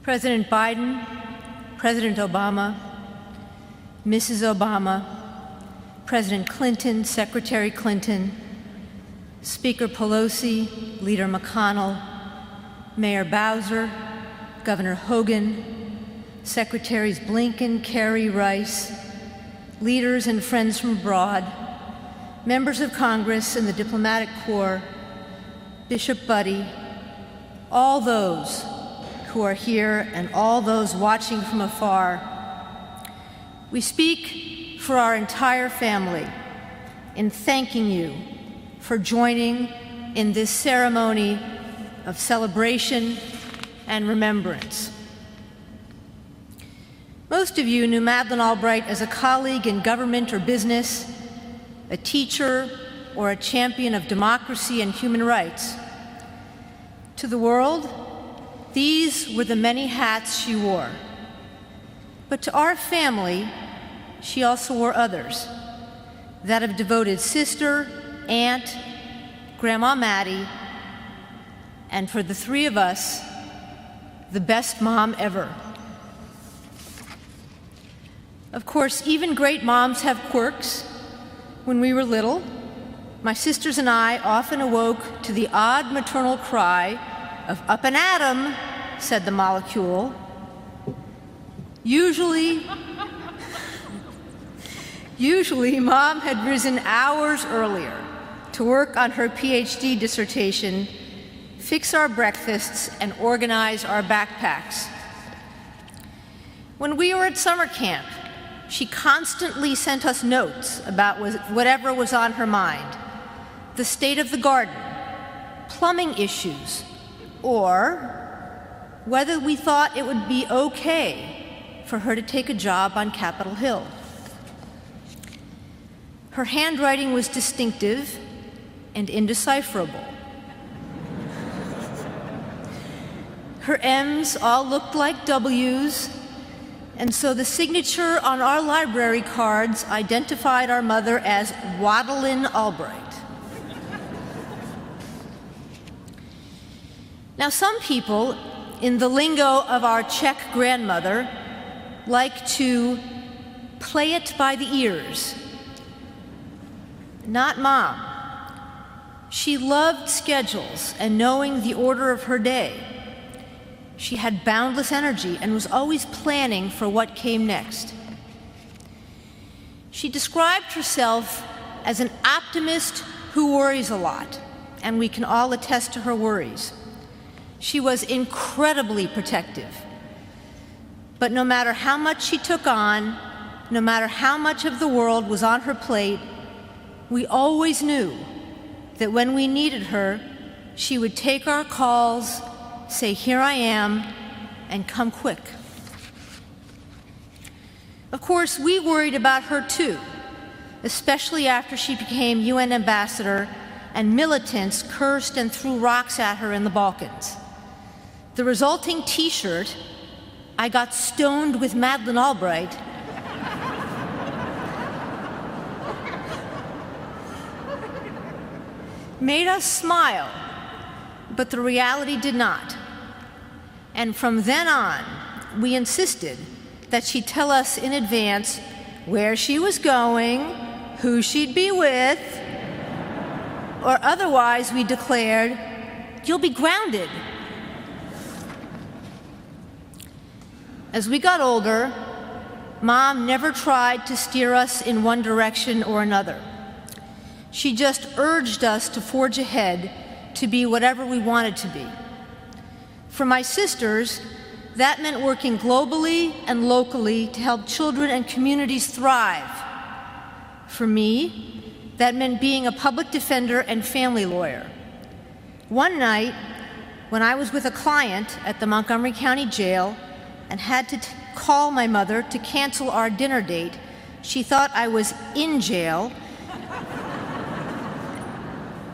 President Biden, President Obama, Mrs. Obama, President Clinton, Secretary Clinton, Speaker Pelosi, Leader McConnell, Mayor Bowser, Governor Hogan, Secretaries Blinken, Kerry, Rice, leaders and friends from abroad, members of Congress and the diplomatic corps, Bishop Buddy, all those who are here and all those watching from afar, we speak for our entire family in thanking you for joining in this ceremony of celebration and remembrance. Most of you knew Madeleine Albright as a colleague in government or business, a teacher, or a champion of democracy and human rights. To the world, these were the many hats she wore. But to our family, she also wore others, that of devoted sister, aunt, Grandma Maddie, and for the three of us, the best mom ever. Of course, even great moms have quirks. When we were little, my sisters and I often awoke to the odd maternal cry of "Up and Atom," said the molecule. Usually, Mom had risen hours earlier to work on her PhD dissertation, fix our breakfasts, and organize our backpacks. When we were at summer camp, she constantly sent us notes about whatever was on her mind: the state of the garden, plumbing issues, or whether we thought it would be okay for her to take a job on Capitol Hill. Her handwriting was distinctive and indecipherable. Her M's all looked like W's, and so the signature on our library cards identified our mother as Wadeline Albright. Now, some people, in the lingo of our Czech grandmother, like to play it by the ears. Not Mom. She loved schedules and knowing the order of her day. She had boundless energy and was always planning for what came next. She described herself as an optimist who worries a lot, and we can all attest to her worries. She was incredibly protective. But no matter how much she took on, no matter how much of the world was on her plate, we always knew that when we needed her, she would take our calls, say, "Here I am," and come quick. Of course, we worried about her too, especially after she became UN ambassador and militants cursed and threw rocks at her in the Balkans. The resulting T-shirt, "I got stoned with Madeleine Albright," made us smile, but the reality did not. And from then on, we insisted that she tell us in advance where she was going, who she'd be with, or otherwise we declared, "You'll be grounded." As we got older, Mom never tried to steer us in one direction or another. She just urged us to forge ahead, to be whatever we wanted to be. For my sisters, that meant working globally and locally to help children and communities thrive. For me, that meant being a public defender and family lawyer. One night, when I was with a client at the Montgomery County Jail and had to call my mother to cancel our dinner date, she thought I was in jail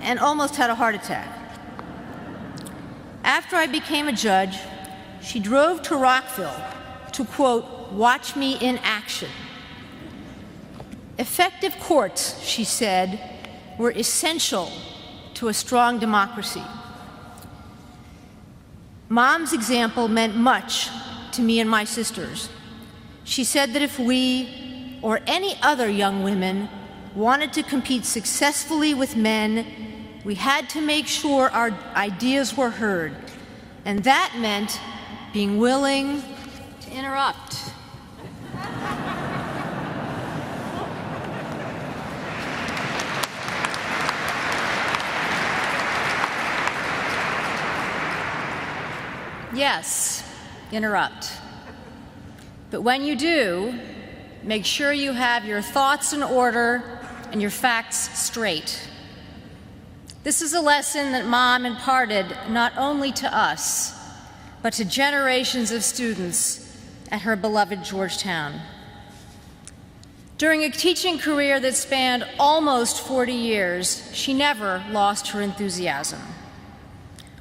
and almost had a heart attack. After I became a judge, she drove to Rockville to, quote, "watch me in action." Effective courts, she said, were essential to a strong democracy. Mom's example meant much to me and my sisters. She said that if we, or any other young women, wanted to compete successfully with men, we had to make sure our ideas were heard. And that meant being willing to interrupt. Yes, interrupt. But when you do, make sure you have your thoughts in order and your facts straight. This is a lesson that Mom imparted not only to us, but to generations of students at her beloved Georgetown. During a teaching career that spanned almost 40 years, she never lost her enthusiasm.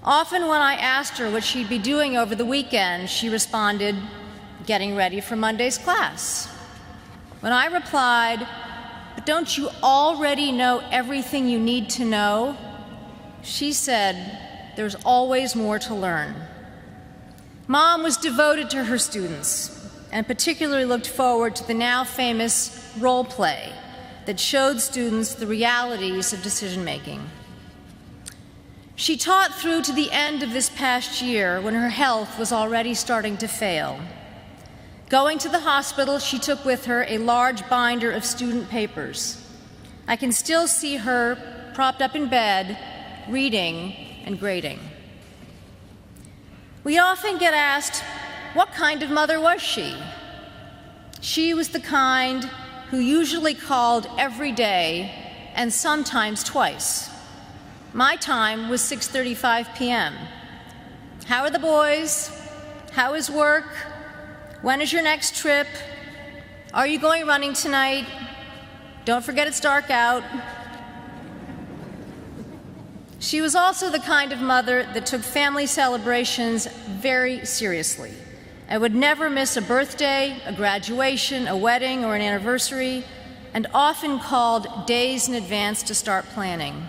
Often when I asked her what she'd be doing over the weekend, she responded, "Getting ready for Monday's class." When I replied, "But don't you already know everything you need to know?" she said, "There's always more to learn." Mom was devoted to her students and particularly looked forward to the now famous role play that showed students the realities of decision-making. She taught through to the end of this past year when her health was already starting to fail. Going to the hospital, she took with her a large binder of student papers. I can still see her propped up in bed, reading and grading. We often get asked, what kind of mother was she? She was the kind who usually called every day and sometimes twice. My time was 6:35 p.m. How are the boys? How is work? When is your next trip? Are you going running tonight? Don't forget it's dark out. She was also the kind of mother that took family celebrations very seriously and would never miss a birthday, a graduation, a wedding, or an anniversary, and often called days in advance to start planning.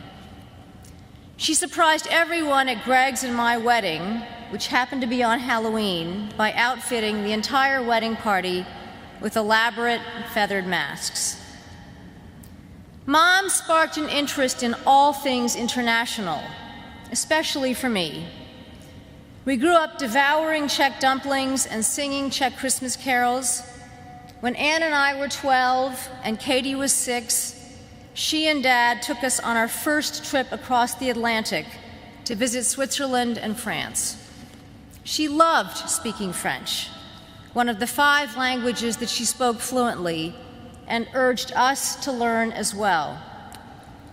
She surprised everyone at Greg's and my wedding, which happened to be on Halloween, by outfitting the entire wedding party with elaborate feathered masks. Mom sparked an interest in all things international, especially for me. We grew up devouring Czech dumplings and singing Czech Christmas carols. When Anne and I were 12 and Katie was 6, she and Dad took us on our first trip across the Atlantic to visit Switzerland and France. She loved speaking French, one of the 5 languages that she spoke fluently, and urged us to learn as well.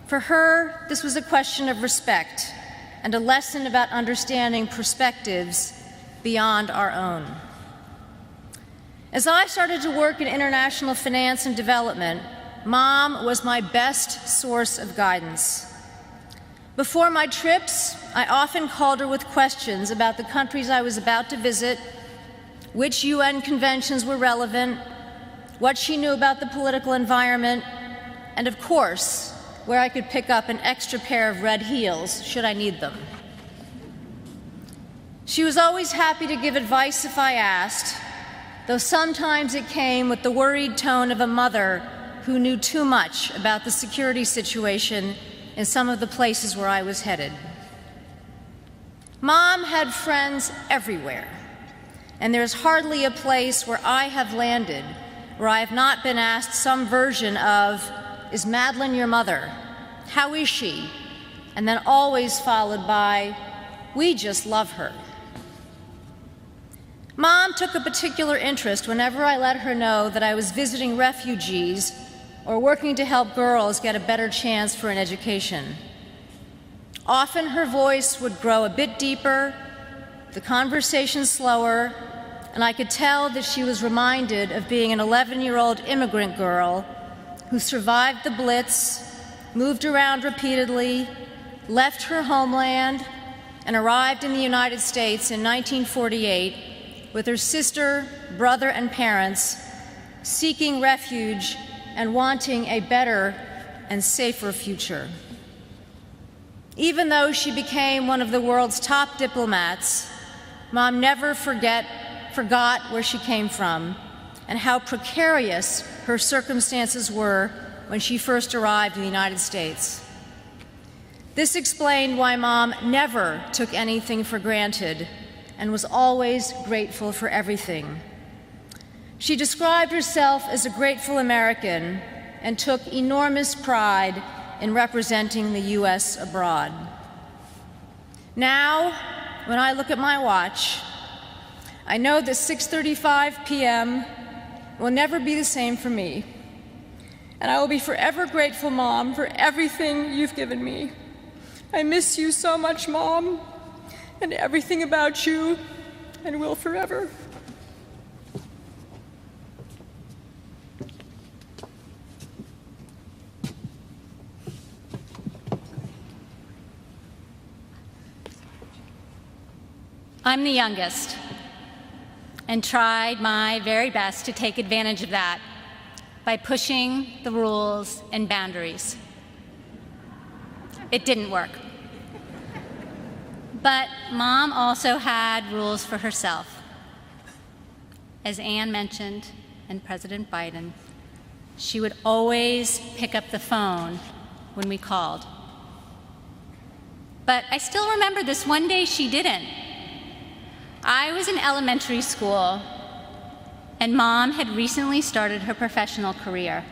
For her, this was a question of respect and a lesson about understanding perspectives beyond our own. As I started to work in international finance and development, Mom was my best source of guidance. Before my trips, I often called her with questions about the countries I was about to visit, which UN conventions were relevant, what she knew about the political environment, and of course, where I could pick up an extra pair of red heels should I need them. She was always happy to give advice if I asked, though sometimes it came with the worried tone of a mother who knew too much about the security situation in some of the places where I was headed. Mom had friends everywhere, and there's hardly a place where I have landed where I have not been asked some version of, "Is Madeline your mother? How is she?" And then always followed by, "We just love her." Mom took a particular interest whenever I let her know that I was visiting refugees or working to help girls get a better chance for an education. Often her voice would grow a bit deeper, the conversation slower, and I could tell that she was reminded of being an 11-year-old immigrant girl who survived the Blitz, moved around repeatedly, left her homeland, and arrived in the United States in 1948 with her sister, brother, and parents, seeking refuge and wanting a better and safer future. Even though she became one of the world's top diplomats, Mom never forgot where she came from and how precarious her circumstances were when she first arrived in the United States. This explained why Mom never took anything for granted and was always grateful for everything. She described herself as a grateful American and took enormous pride in representing the U.S. abroad. Now, when I look at my watch, I know that 6:35 p.m. will never be the same for me. And I will be forever grateful, Mom, for everything you've given me. I miss you so much, Mom, and everything about you, and will forever. I'm the youngest and tried my very best to take advantage of that by pushing the rules and boundaries. It didn't work. But Mom also had rules for herself. As Anne mentioned, and President Biden, she would always pick up the phone when we called. But I still remember this one day she didn't. I was in elementary school, and Mom had recently started her professional career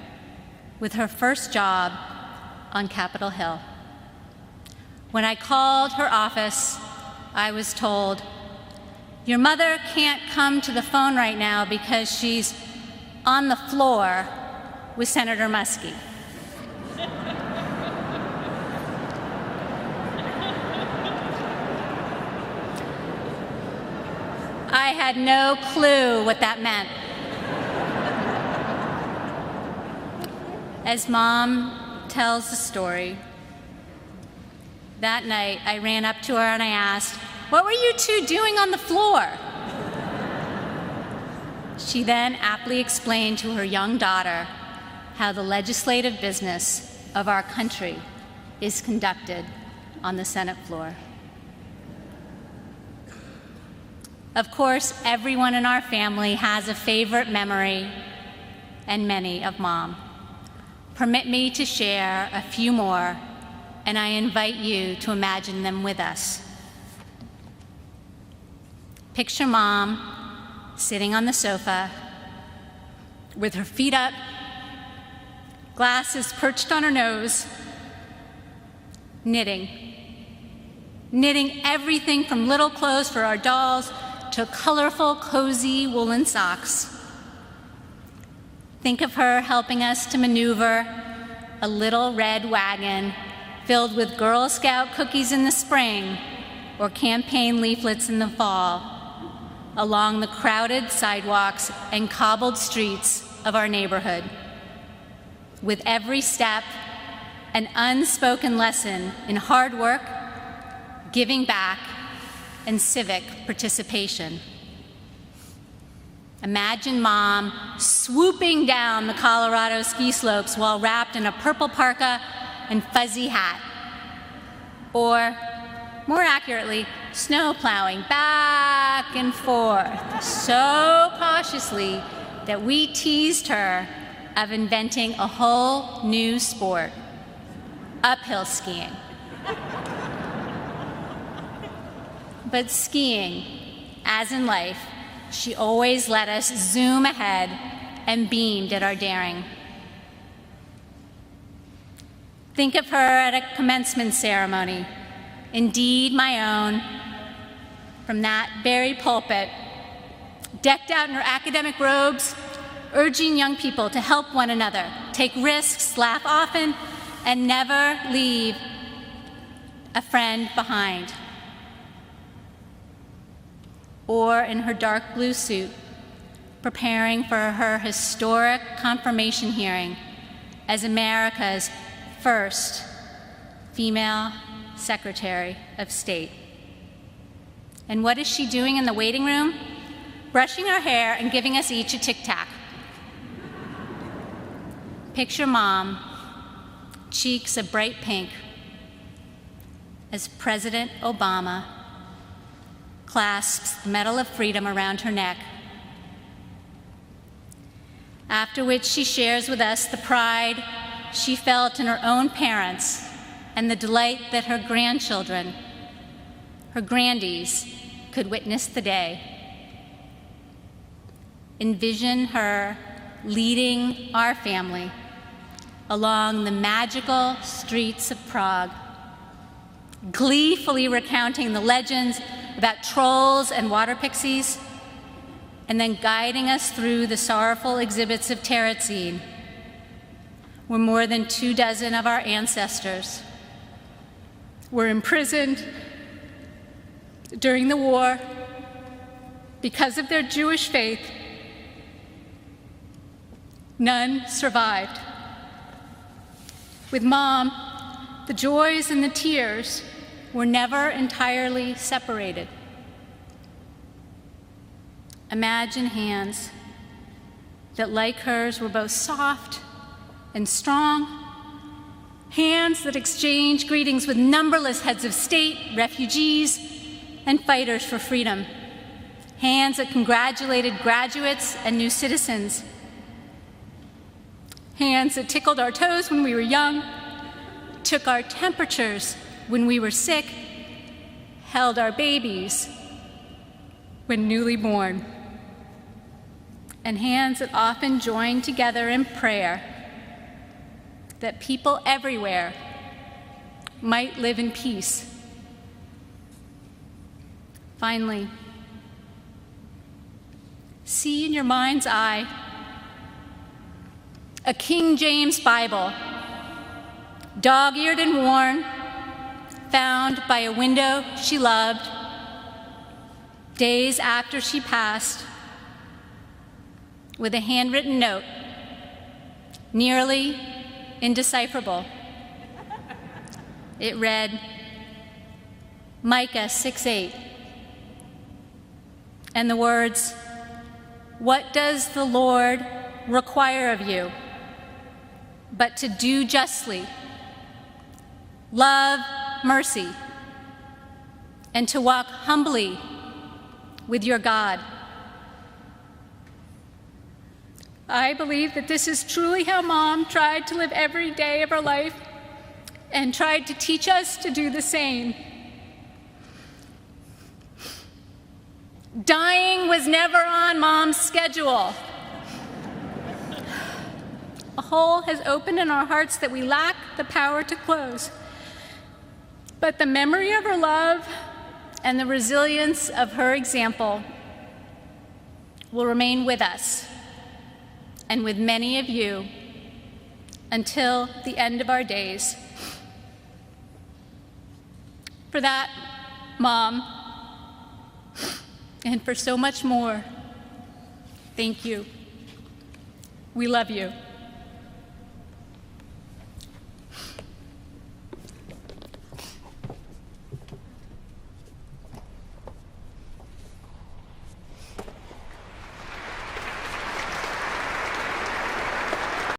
with her first job on Capitol Hill. When I called her office, I was told, "Your mother can't come to the phone right now because she's on the floor with Senator Muskie." I had no clue what that meant. As Mom tells the story, that night I ran up to her and I asked, "What were you two doing on the floor?" She then aptly explained to her young daughter how the legislative business of our country is conducted on the Senate floor. Of course, everyone in our family has a favorite memory, and many of Mom. Permit me to share a few more, and I invite you to imagine them with us. Picture Mom sitting on the sofa with her feet up, glasses perched on her nose, knitting everything from little clothes for our dolls to colorful, cozy woolen socks. Think of her helping us to maneuver a little red wagon filled with Girl Scout cookies in the spring or campaign leaflets in the fall along the crowded sidewalks and cobbled streets of our neighborhood. With every step, an unspoken lesson in hard work, giving back, and civic participation. Imagine Mom swooping down the Colorado ski slopes while wrapped in a purple parka and fuzzy hat. Or, more accurately, snow plowing back and forth so cautiously that we teased her of inventing a whole new sport, uphill skiing. But skiing, as in life, she always let us zoom ahead and beamed at our daring. Think of her at a commencement ceremony, indeed my own, from that very pulpit, decked out in her academic robes, urging young people to help one another, take risks, laugh often, and never leave a friend behind. Or in her dark blue suit, preparing for her historic confirmation hearing as America's first female Secretary of State. And what is she doing in the waiting room? Brushing her hair and giving us each a tic-tac. Picture Mom, cheeks a bright pink, as President Obama clasps the Medal of Freedom around her neck. After which she shares with us the pride she felt in her own parents and the delight that her grandchildren, her grandies, could witness the day. Envision her leading our family along the magical streets of Prague, gleefully recounting the legends about trolls and water pixies, and then guiding us through the sorrowful exhibits of Terezin, where more than 24 of our ancestors were imprisoned during the war because of their Jewish faith. None survived. With Mom, the joys and the tears were never entirely separated. Imagine hands that, like hers, were both soft and strong, hands that exchanged greetings with numberless heads of state, refugees, and fighters for freedom, hands that congratulated graduates and new citizens, hands that tickled our toes when we were young, took our temperatures when we were sick, held our babies when newly born, and hands that often joined together in prayer that people everywhere might live in peace. Finally, see in your mind's eye a King James Bible, dog-eared and worn, found by a window she loved days after she passed, with a handwritten note, nearly indecipherable. It read, Micah 6:8, and the words, "What does the Lord require of you but to do justly, love mercy, and to walk humbly with your God?" I believe that this is truly how Mom tried to live every day of her life and tried to teach us to do the same. Dying was never on Mom's schedule. A hole has opened in our hearts that we lack the power to close. But the memory of her love and the resilience of her example will remain with us and with many of you until the end of our days. For that, Mom, and for so much more, thank you. We love you.